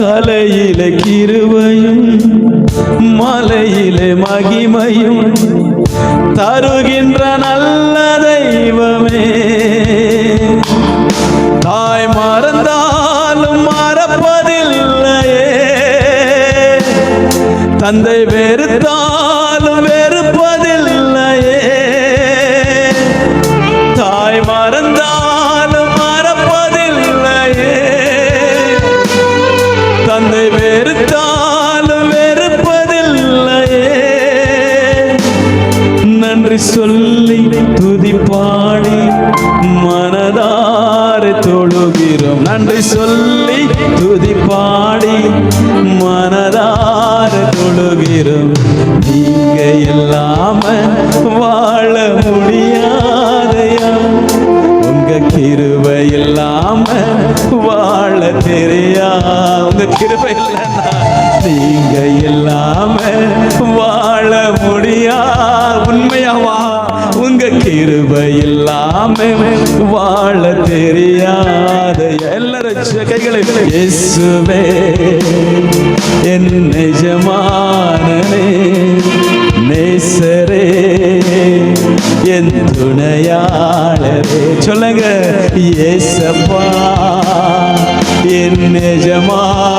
கலையிலே கிருபையும் மலையிலே மகிமையும் தருகின்ற நல்ல தெய்வமே. தாய் மறந்தாலும் மறப்பதில்லையே, தந்தை வெறுத்தாலும் வெறுப்பதில்லையே. தாய் மறந்தாலும் மறப்பதில்லையே, தந்தை வெறுத்தாலும் வெறுப்பதில்லையே. நன்றி சொல்லி துதி பாடி மனதார தொழுகிறோம். நன்றி சொல்லி துதி பாடி மனதார தொழுகிறோம். நீங்க இல்லாம வாழ முடியாதையா, உங்க கிருபை இல்லாம வாழ தெரியா. உங்க கிருபை இல்லைன்னா நீங்க இல்லாம வாழ முடியா. உண்மையாவா? உங்க கிருபை இல்லாம வாழ தெரியாத எல்லாரும் கைகளை இயேசுவே என் எஜமானனே, நேசரே என் துணையாளரே. சொல்லுங்க, இயேசப்பா என் எஜமானனே,